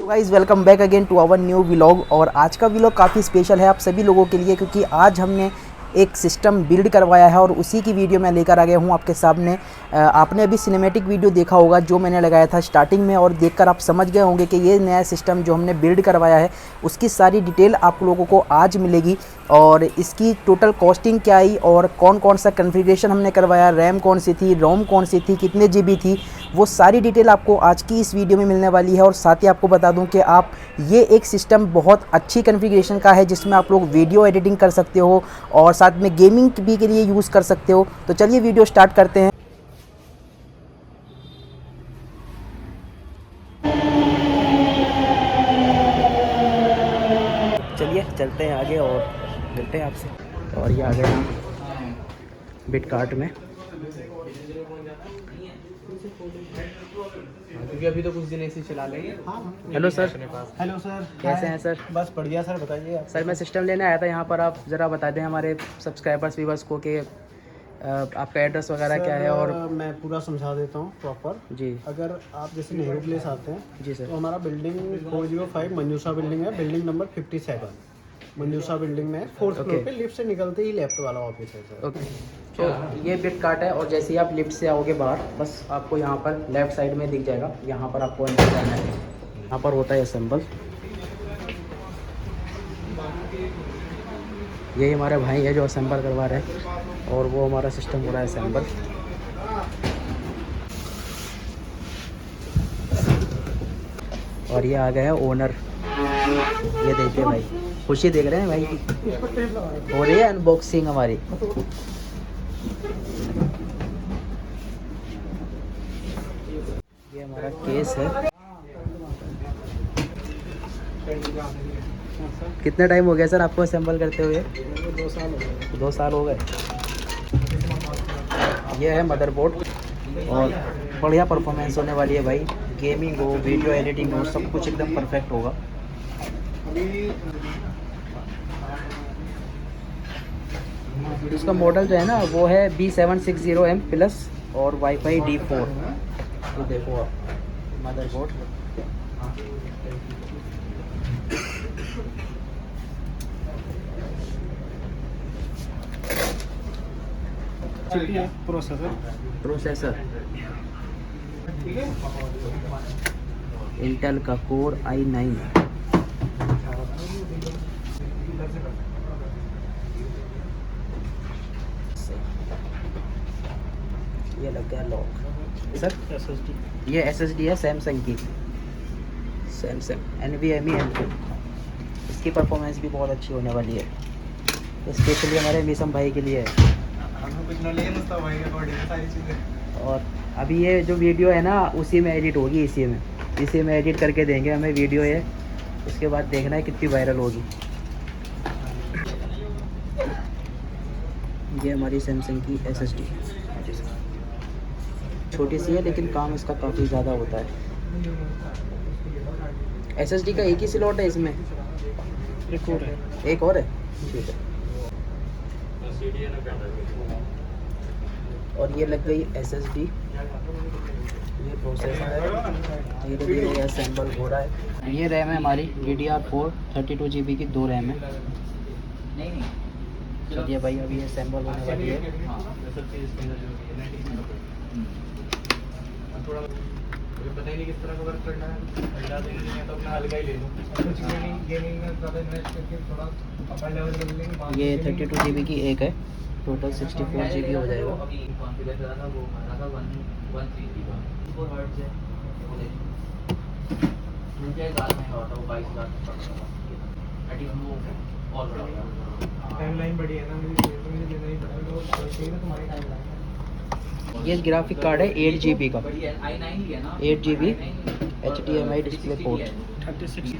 Guys welcome back again to our new vlog. और आज का व्लॉग काफ़ी स्पेशल है आप सभी लोगों के लिए, क्योंकि आज हमने एक सिस्टम बिल्ड करवाया है और उसी की वीडियो मैं लेकर आ गया हूँ आपके सामने। आपने अभी सिनेमैटिक वीडियो देखा होगा जो मैंने लगाया था स्टार्टिंग में, और देखकर आप समझ गए होंगे कि ये नया सिस्टम जो हमने बिल्ड करवाया है उसकी सारी डिटेल आप लोगों को आज मिलेगी। और इसकी टोटल कॉस्टिंग क्या आई और कौन कौन सा कन्फिग्रेशन हमने करवाया, रैम कौन सी थी, रोम कौन सी थी, कितने जीबी थी, वो सारी डिटेल आपको आज की इस वीडियो में मिलने वाली है। और साथ ही आपको बता दूं कि आप ये एक सिस्टम बहुत अच्छी कन्फिग्रेशन का है जिसमें आप लोग वीडियो एडिटिंग कर सकते हो और साथ में गेमिंग भी के लिए यूज़ कर सकते हो। तो चलिए वीडियो स्टार्ट करते हैं। चलिए चलते हैं आगे और मिलते हैं आपसे। और ये आ गए हम बिट कार्ट में, क्योंकि अभी तो कुछ दिन ऐसे चला लेंगे। Hello sir. हेलो सर, कैसे हैं सर? बस बढ़िया सर, बताइए आप। सर मैं सिस्टम लेने आया था यहाँ पर, आप ज़रा बता दें हमारे सब्सक्राइबर्स व्यूवर्स को कि आपका एड्रेस वगैरह क्या है। और मैं पूरा समझा देता हूँ प्रॉपर। जी अगर आप जैसे नेहरू प्लेस आते हैं जी सर। तो हमारा बिल्डिंग 405 मंजूषा बिल्डिंग है, बिल्डिंग नंबर 57 मंजूषा बिल्डिंग में है। 4th फ्लोर पे लिफ्ट से निकलते ही लेफ्ट वाला ऑफिस है सर। ओके, तो ये बिट कार्ट है और जैसे ही आप लिफ्ट से आओगे बाहर, बस आपको यहाँ पर लेफ़्ट साइड में दिख जाएगा, यहाँ पर आपको अंदर जाना है। यहाँ पर होता है असेंबल। यही हमारे भाई है जो असेंबल करवा रहे हैं और वो हमारा सिस्टम हो रहा है असेंबल। और ये आ गया है ओनर, ये देखिए भाई, खुशी देख रहे हैं भाई की हो रही है अनबॉक्सिंग हमारी। ये हमारा केस है। कितना टाइम हो गया सर आपको असेंबल करते हुए? 2 साल हो गए। 2 साल हो गए। ये है मदरबोर्ड और बढ़िया परफॉर्मेंस होने वाली है भाई। गेमिंग हो, वीडियो एडिटिंग हो, सब कुछ एकदम परफेक्ट होगा। इसका मॉडल जो है ना वो है B760M प्लस और वाईफाई D4। तो देखो आप मदरबोर्ड, प्रोसेसर इंटेल का कोर i9। ये लग गया लॉक सर। ये SSD है सैमसंग की, सैमसंग NVMe M2। इसकी परफॉर्मेंस भी बहुत अच्छी होने वाली है, स्पेशली हमारे मिसम भाई के लिए है। और अभी ये जो वीडियो है ना उसी में एडिट होगी, इसी में एडिट करके देंगे हमें वीडियो ये। उसके बाद देखना है कितनी वायरल होगी। ये हमारी सैमसंग की SSD छोटी सी है लेकिन काम इसका काफ़ी ज़्यादा होता है। SSD का एक ही स्लॉट है इसमें? एक और है, ठीक है। और ये लग गई SSD। ये प्रोसेसर है, धीरे धीरे ये असेंबल हो रहा है। ये रैम है हमारी DDR4 32 GB की, 2 रैम है। चलिए भाई अभी ये असेंबल होने वाली है। पता ही नहीं किस तरह का वर्क करना है, तो अपना हल्का ही ले लो। कुछ गेमिंग में ज़्यादा इन्वेस्ट करके थोड़ा अपर लेवल कर लेंगे। ये 32 GB की एक है, टोटल 64 GB हो जाएगा। टाइमलाइन बड़ी है ना, मुझे लेना ही पड़ेगा। तुम्हारी टाइमलाइन ये ग्राफिक कार्ड है 8 GB का, 8 GB HDMI डिस्प्ले पोर्ट। 36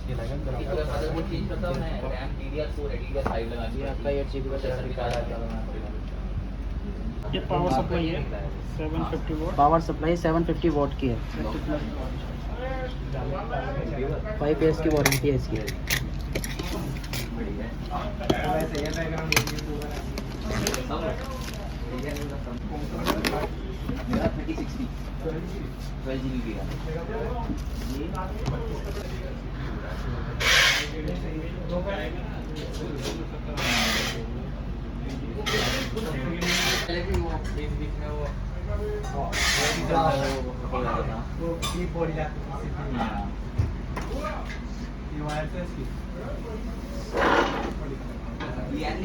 ये लगा मदरबोर्ड चेंज करता हूं मैं, रैम DDR4 है, DDR5 लगा दिया। आपका 8GB का ग्राफिक कार्ड आ गया। ये पावर सप्लाई है 750 वॉट। पावर सप्लाई 750 वॉट की है। 5 years की वारंटी है इसकी।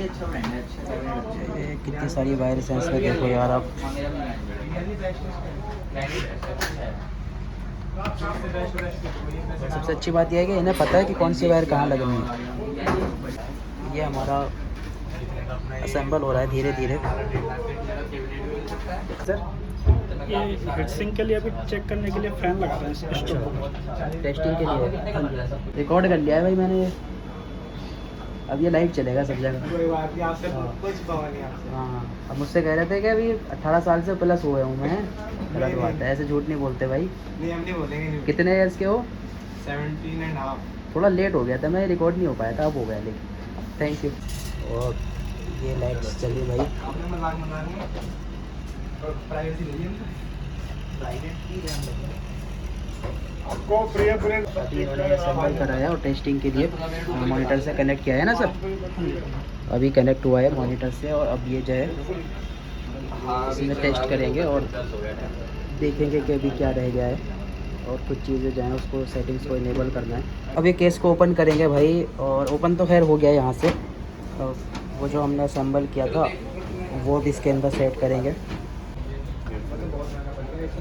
अच्छा ब्रांड है, अच्छा है। कितनी सारी वायर्स हैं इसमें, देखो यार आप। सबसे अच्छी बात यह है कि इन्हें पता है कि कौन सी वायर कहाँ लगनी है। ये हमारा असेंबल हो रहा है धीरे धीरे। सर ये हीट सिंक के लिए अभी चेक करने के लिए फैन लगा रहे हैं स्टोव पर। टेस्टिंग के लिए रिकॉर्ड कर लिया है भाई मैंने। अब ये लाइव चलेगा सब जगह। हाँ, अब मुझसे कह रहे थे कि अभी 18 साल से प्लस हुए हूँ मैं। गलत बात है, ऐसे झूठ नहीं बोलते भाई। नहीं, हम नहीं बोलेंगे। कितने ईयर्स के हो? 17.5। थोड़ा लेट हो गया था, मैं रिकॉर्ड नहीं हो पाया था, अब हो गया लेकिन। Thank you. और ये लाइट्स चली भाई। आपने मजाक नहीं और प्राइवेसी ले ली आपको अभी इन्होंने असेंबल करा है और टेस्टिंग के लिए मॉनिटर से कनेक्ट किया है ना सर। अभी कनेक्ट हुआ है मॉनिटर से और अब ये जो है इसमें टेस्ट करेंगे और देखेंगे कि अभी क्या रह गया है और कुछ चीज़ें जो हैं उसको सेटिंग्स को इनेबल करना है। अब ये केस को ओपन करेंगे भाई, और ओपन तो खैर हो गया है यहाँ से। और वो जो हमने असेंबल किया था वो भी इसके अंदर सेट करेंगे।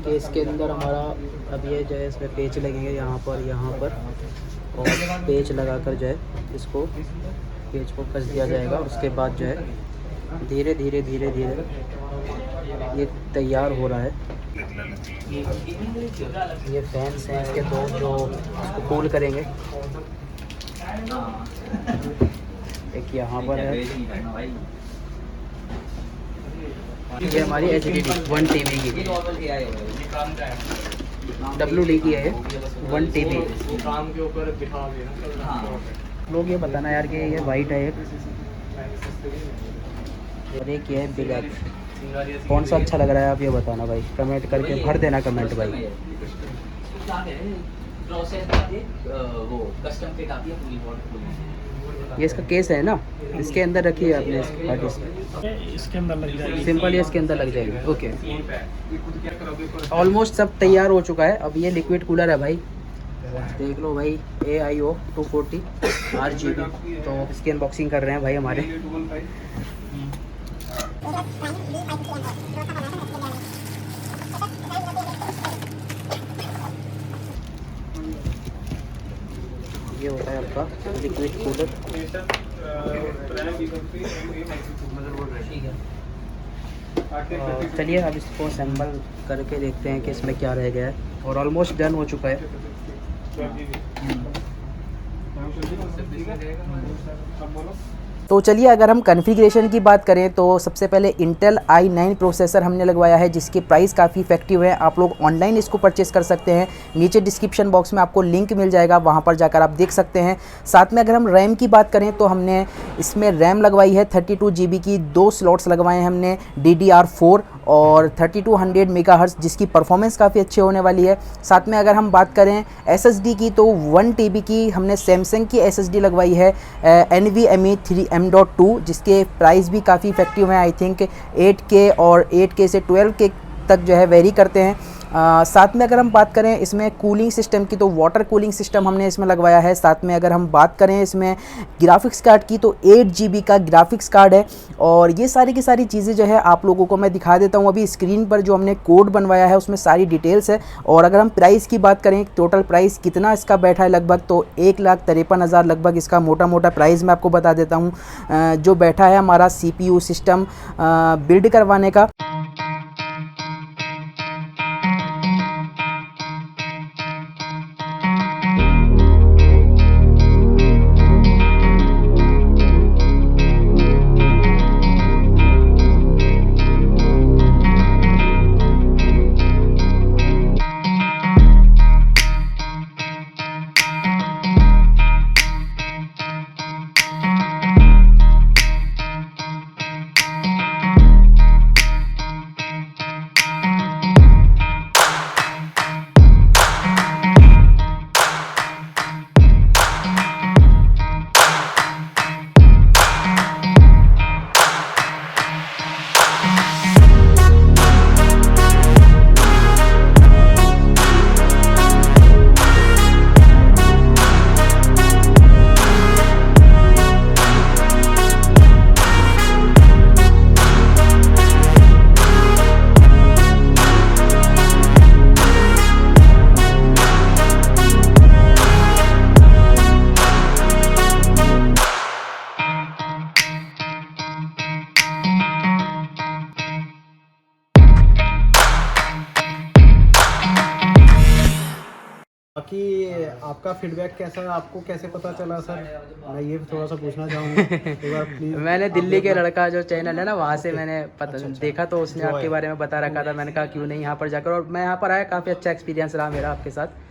केस के अंदर हमारा अब ये जो है इसमें पेच लगेंगे यहाँ पर और पेच लगाकर जो है इसको पेच को कस दिया जाएगा। और उसके बाद जो है धीरे धीरे ये तैयार हो रहा है। ये फैंस हैं इसके दो जो इसको कूल करेंगे। एक यहाँ पर है, ये हमारी HDD 1 TB की WD की है 1 TB। काम के ऊपर दिखा देना। लोग ये बताना यार कि ये वाइट है एक और एक ये है ब्लैक, कौन सा अच्छा लग रहा है आप ये बताना भाई, कमेंट करके भर देना कमेंट भाई। ये इसका केस है ना, इसके अंदर रखी है आपने हार्ड डिस्क, इसके अंदर लग जाएगी। सिंपल, ये इसके अंदर लग जाएगी। ओके, ऑलमोस्ट सब तैयार हो चुका है। अब ये लिक्विड कूलर है भाई, देख लो भाई, AIO 240 RGB। तो इसकी अनबॉक्सिंग कर रहे हैं भाई हमारे। ये होता है आपका लिक्विड कूलर। चलिए अब इसको असेंबल करके देखते हैं कि इसमें क्या रह गया है, और ऑलमोस्ट डन हो चुका है। तो चलिए अगर हम कॉन्फ़िगरेशन की बात करें तो सबसे पहले इंटेल i9 प्रोसेसर हमने लगवाया है, जिसकी प्राइस काफ़ी इफेक्टिव है। आप लोग ऑनलाइन इसको परचेस कर सकते हैं, नीचे डिस्क्रिप्शन बॉक्स में आपको लिंक मिल जाएगा, वहां पर जाकर आप देख सकते हैं। साथ में अगर हम रैम की बात करें तो हमने इसमें रैम लगवाई है 32 GB की, 2 स्लॉट्स लगवाए हैं हमने DDR4 और 3200 मेगाहर्ट्ज़, जिसकी परफॉर्मेंस काफ़ी अच्छी होने वाली है। साथ में अगर हम बात करें SSD की तो 1 TB की हमने सैमसंग की SSD लगवाई है NVMe 3M.2, जिसके प्राइस भी काफ़ी इफेक्टिव हैं। आई थिंक 8K और 8K से 12K तक जो है वेरी करते हैं। साथ में अगर हम बात करें इसमें कूलिंग सिस्टम की तो वाटर कूलिंग सिस्टम हमने इसमें लगवाया है। साथ में अगर हम बात करें इसमें ग्राफिक्स कार्ड की तो 8 GB का ग्राफिक्स कार्ड है। और ये सारी की सारी चीज़ें जो है आप लोगों को मैं दिखा देता हूँ। अभी स्क्रीन पर जो हमने कोड बनवाया है उसमें सारी डिटेल्स है। और अगर हम प्राइस की बात करें, टोटल प्राइस कितना इसका बैठा है लगभग, तो 1,53,000 लगभग इसका मोटा मोटा प्राइस मैं आपको बता देता हूँ जो बैठा है हमारा CPU सिस्टम बिल्ड करवाने का। आपका फीडबैक कैसा है, आपको कैसे पता चला सर? मैं ये थोड़ा सा पूछना चाहूँगा एक बार प्लीज। मैंने दिल्ली के लड़का जो चैनल है ना वहाँ से मैंने अच्छा। देखा, तो उसने आपके बारे में बता रखा था। मैंने कहा क्यों नहीं यहाँ पर जाकर, और मैं यहाँ पर आया, काफ़ी अच्छा एक्सपीरियंस रहा मेरा आपके साथ।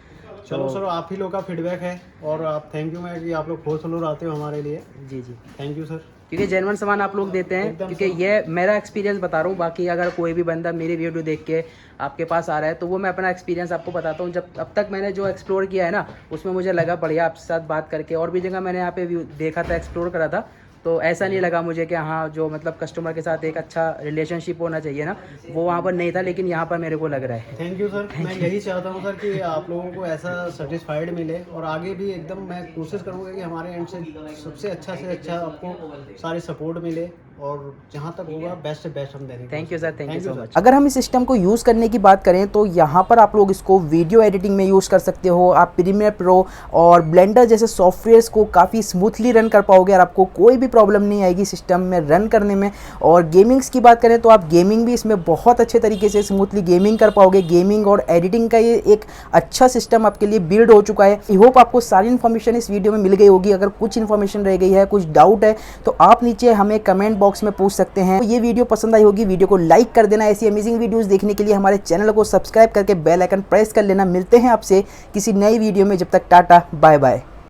चलो सर, आप ही लोग का फीडबैक है और आप थैंक यू मैं कि आप लोग होलसेलर आते हो हमारे लिए। जी जी, थैंक यू सर। क्योंकि जेन्युइन सामान आप लोग देते हैं, एकदम क्योंकि ये मेरा एक्सपीरियंस बता रहा हूँ। बाकी अगर कोई भी बंदा मेरी वीडियो देख के आपके पास आ रहा है तो वो मैं अपना एक्सपीरियंस आपको बताता हूँ। जब अब तक मैंने जो एक्सप्लोर किया है ना, उसमें मुझे लगा बढ़िया आपके साथ बात करके। और भी जगह मैंने यहाँ पे देखा था, एक्सप्लोर करा था, तो ऐसा नहीं लगा मुझे कि हाँ जो मतलब कस्टमर के साथ एक अच्छा रिलेशनशिप होना चाहिए ना, वो वहाँ पर नहीं था, लेकिन यहाँ पर मेरे को लग रहा है। Thank you sir. मैं यही चाहता हूँ सर कि आप लोगों को ऐसा सेटिस्फाइड मिले, और आगे भी एकदम मैं कोशिश करूँगा कि हमारे एंड से सबसे अच्छा आपको सारी सपोर्ट मिले, और जहाँ तक होगा बेस्ट से बेस्ट हम देंगे। Thank you sir, thank you so much. Sir. अगर हम इस सिस्टम को यूज़ करने की बात करें तो यहाँ पर आप लोग इसको वीडियो एडिटिंग में यूज़ कर सकते हो। आप प्रीमियर प्रो और ब्लेंडर जैसे सॉफ्टवेयर्स को काफ़ी स्मूथली रन कर पाओगे, और आपको कोई भी प्रॉब्लम नहीं आएगी सिस्टम में रन करने में। और गेमिंग्स की बात करें तो आप गेमिंग भी इसमें बहुत अच्छे तरीके से स्मूथली गेमिंग कर पाओगे। गेमिंग और एडिटिंग का ये एक अच्छा सिस्टम आपके लिए बिल्ड हो चुका है। आई होप आपको सारी इन्फॉर्मेशन इस वीडियो में मिल गई होगी। अगर कुछ इन्फॉर्मेशन रह गई है, कुछ डाउट है, तो आप नीचे हमें कमेंट बॉक्स में पूछ सकते हैं। तो ये वीडियो पसंद आई होगी, वीडियो को लाइक कर देना। ऐसी अमेजिंग वीडियोस देखने के लिए हमारे चैनल को सब्सक्राइब करके बेल आइकन प्रेस कर लेना। मिलते हैं आपसे किसी नई वीडियो में, जब तक टाटा बाय बाय।